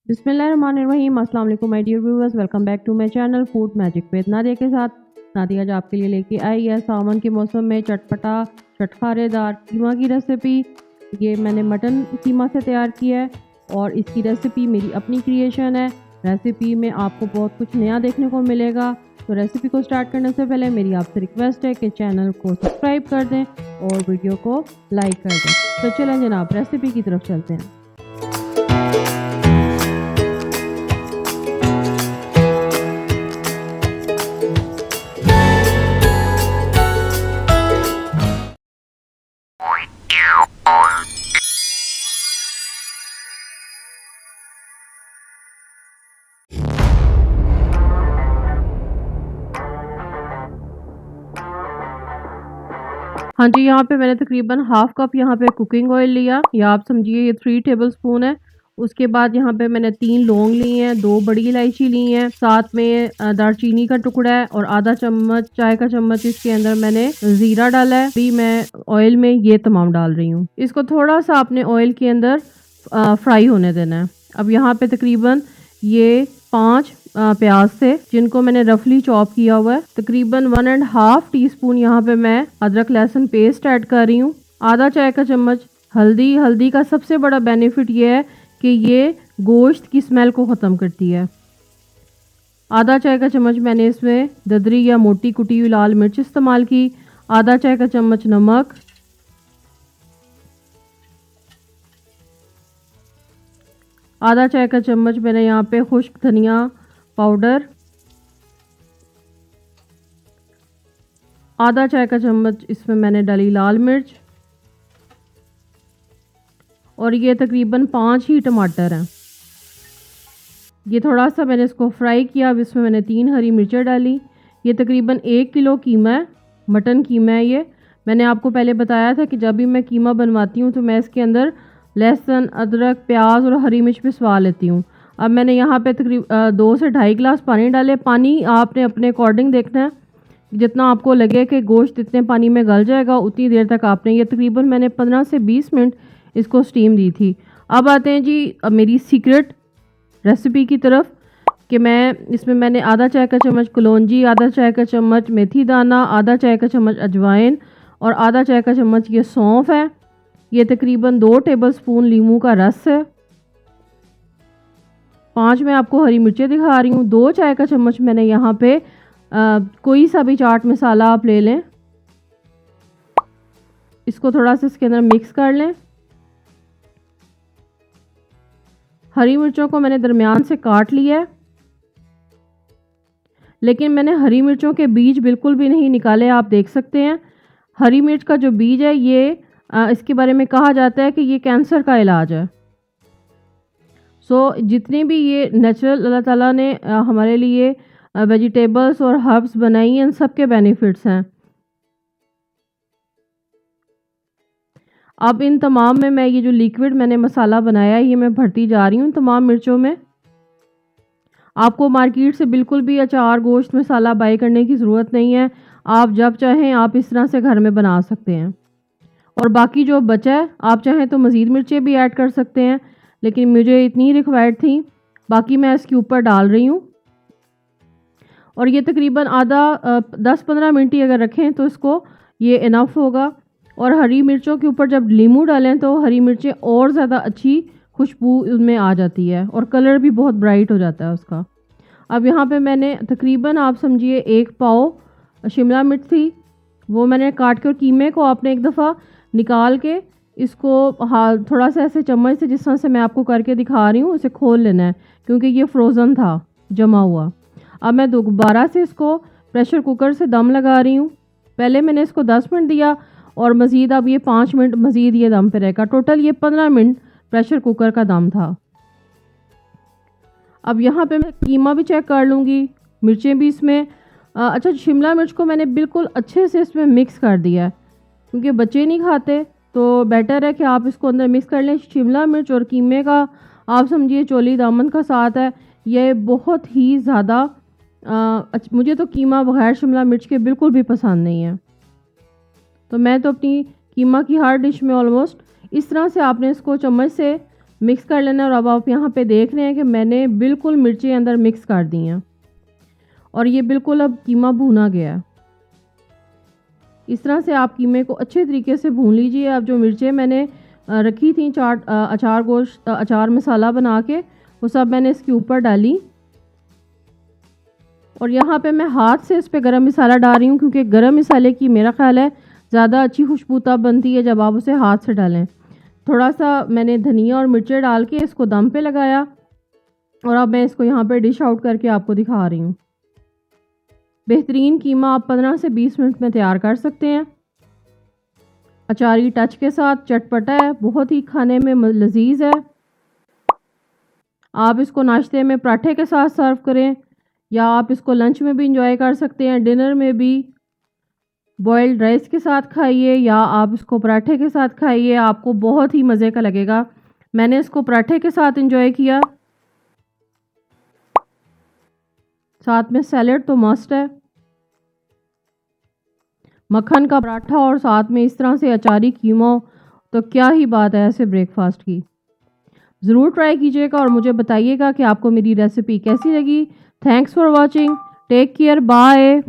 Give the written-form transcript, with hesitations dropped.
बिस्मिल्लाहिर्रहमानिर्रहीम। अस्सलाम वालेकुम my dear viewers, welcome back to my channel food magic with Nadia के साथ। नादिया आज आपके लिए लेके आई है सावन के मौसम में चटपटा चटखारेदार कीमा की रेसिपी। ये मैंने मटन कीमा से तैयार किया है और इसकी रेसिपी मेरी अपनी क्रिएशन है। रेसिपी में आपको बहुत कुछ नया देखने को मिलेगा। तो रेसिपी को स्टार्ट करने से पहले मेरी आपसे रिक्वेस्ट है कि चैनल को सब्सक्राइब कर दें और वीडियो को लाइक कर दें। तो चलें जनाब, रेसिपी की तरफ चलते हैं। हाँ जी, यहाँ पे मैंने तकरीबन हाफ़ कप यहाँ पे कुकिंग ऑयल लिया, या आप समझिए ये 3 टेबलस्पून है। उसके बाद यहाँ पे मैंने 3 लौंग ली हैं, 2 बड़ी इलायची ली हैं, साथ में दालचीनी का टुकड़ा है और आधा चम्मच चाय का चम्मच इसके अंदर मैंने ज़ीरा डाला है। अभी मैं ऑयल में ये तमाम डाल रही हूँ। इसको थोड़ा-सा अपने ऑयल के अंदर फ्राई होने देना है। अब यहाँ पे तकरीबन ये 5 प्याज थे जिनको मैंने रफली चॉप किया हुआ है। तकरीबन 1.5 टीस्पून यहाँ पे मैं अदरक लहसुन पेस्ट ऐड कर रही हूँ। आधा चाय का चम्मच हल्दी। हल्दी का सबसे बड़ा बेनिफिट ये है कि ये गोश्त की स्मेल को ख़त्म करती है। आधा चाय का चम्मच मैंने इसमें ददरी या मोटी कुटी हुई लाल मिर्च इस्तेमाल की। आधा चाय का चम्मच नमक, आधा चाय का चम्मच मैंने यहाँ पे खुश्क धनिया पाउडर, आधा चाय का चम्मच इसमें मैंने डाली लाल मिर्च और ये तकरीबन 5 ही टमाटर हैं। ये थोड़ा सा मैंने इसको फ्राई किया। अब इसमें मैंने 3 हरी मिर्चें डाली। ये तकरीबन 1 किलो कीमा है, मटन कीमा है ये। मैंने आपको पहले बताया था कि जब भी मैं कीमा बनवाती हूँ तो मैं इसके अंदर लहसुन, अदरक, प्याज और हरी मिर्च पिसवा लेती हूँ। अब मैंने यहाँ पे तकरीबन 2 से ढाई गिलास पानी डाले। पानी आपने अपने अकॉर्डिंग देखना है, जितना आपको लगे कि गोश्त इतने पानी में गल जाएगा उतनी देर तक आपने, ये तकरीबन मैंने 15 से 20 मिनट इसको स्टीम दी थी। अब आते हैं जी मेरी सीक्रेट रेसिपी की तरफ कि इसमें मैंने आधा चाय का चम्मच कलौंजी, आधा चाय का चम्मच मेथी दाना, आधा चाय का चम्मच अजवाइन और आधा चाय का चम्मच ये सौंफ है। ये तकरीबन 2 टेबलस्पून लीमू का रस है। 5 मैं आपको हरी मिर्चें दिखा रही हूँ। 2 चाय का चम्मच मैंने यहाँ पे कोई सा भी चाट मसाला आप ले लें। इसको थोड़ा सा इसके अंदर मिक्स कर लें। हरी मिर्चों को मैंने दरमियान से काट लिया है, लेकिन मैंने हरी मिर्चों के बीज बिल्कुल भी नहीं निकाले। आप देख सकते हैं हरी मिर्च का जो बीज है ये इसके बारे में कहा जाता है कि ये कैंसर का इलाज है। जितने भी ये नेचुरल अल्लाह ताला ने हमारे लिए वेजिटेबल्स और हर्ब्स बनाई हैं, इन सब के बेनिफिट्स हैं। अब इन तमाम में मैं ये जो लिक्विड मैंने मसाला बनाया है ये मैं भरती जा रही हूँ तमाम मिर्चों में। आपको मार्केट से बिल्कुल भी अचार, गोश्त, मसाला बाय करने की ज़रूरत नहीं है। आप जब चाहें आप इस तरह से घर में बना सकते हैं। और बाकी जो बचा है आप चाहें तो मज़ीद मिर्चें भी ऐड कर सकते हैं, लेकिन मुझे इतनी रिक्वायर्ड थी, बाकी मैं इसके ऊपर डाल रही हूँ। और ये तकरीबन आधा 10-15 मिनट ही अगर रखें तो इसको ये इनफ होगा। और हरी मिर्चों के ऊपर जब नींबू डालें तो हरी मिर्चें और ज़्यादा अच्छी खुशबू उनमें आ जाती है और कलर भी बहुत ब्राइट हो जाता है उसका। अब यहाँ पे मैंने तकरीबन आप समझिए 1 पाव शिमला मिर्च थी, वो मैंने काट के, और कीमे को आपने एक दफ़ा निकाल के इसको थोड़ा सा ऐसे चम्मच से, जिस तरह से मैं आपको करके दिखा रही हूँ, उसे खोल लेना है क्योंकि ये फ्रोज़न था जमा हुआ। अब मैं दोबारा से इसको प्रेशर कुकर से दम लगा रही हूँ। पहले मैंने इसको 10 मिनट दिया और मज़ीद अब ये 5 मिनट मज़ीद ये दम पे रहेगा। टोटल ये 15 मिनट प्रेशर कुकर का दम था। अब यहाँ पे मैं कीमा भी चेक कर लूँगी, मिर्चें भी इसमें अच्छा, शिमला मिर्च को मैंने बिल्कुल अच्छे से इसमें मिक्स कर दिया है क्योंकि बच्चे नहीं खाते, तो बेटर है कि आप इसको अंदर मिक्स कर लें। शिमला मिर्च और कीमे का आप समझिए चोली दामन का साथ है। ये बहुत ही ज़्यादा मुझे तो कीमा बगैर शिमला मिर्च के बिल्कुल भी पसंद नहीं है। तो मैं तो अपनी कीमा की हर डिश में ऑलमोस्ट इस तरह से आपने इसको चम्मच से मिक्स कर लेना। और अब आप यहाँ पे देख रहे हैं कि मैंने बिल्कुल मिर्चें अंदर मिक्स कर दी हैं और ये बिल्कुल अब कीमा भुना गया है। इस तरह से आप कीमे को अच्छे तरीके से भून लीजिए। अब जो मिर्चें मैंने रखी थी अचार गोश्त अचार मसाला बना के, वो सब मैंने इसके ऊपर डाली। और यहाँ पे मैं हाथ से इस पे गरम मसाला डाल रही हूँ, क्योंकि गरम मसाले की मेरा ख़्याल है ज़्यादा अच्छी खुशबू तब बनती है जब आप उसे हाथ से डालें। थोड़ा सा मैंने धनिया और मिर्चें डाल के इसको दम पे लगाया और अब मैं इसको यहाँ पे डिश आउट करके आपको दिखा रही हूँ। बेहतरीन कीमा आप 15 से 20 मिनट में तैयार कर सकते हैं। अचारी टच के साथ, चटपटा है, बहुत ही खाने में लजीज है। आप इसको नाश्ते में पराठे के साथ सर्व करें या आप इसको लंच में भी इंजॉय कर सकते हैं, डिनर में भी। बॉइल्ड राइस के साथ खाइए या आप इसको पराठे के साथ खाइए, आपको बहुत ही मज़े का लगेगा। मैंने इसको पराठे के साथ इंजॉय किया, साथ में सैलेड तो मस्ट है। मक्खन का पराठा और साथ में इस तरह से अचारी कीमा, तो क्या ही बात है ऐसे ब्रेकफास्ट की। ज़रूर ट्राई कीजिएगा और मुझे बताइएगा कि आपको मेरी रेसिपी कैसी लगी। Thanks for watching, take care, bye.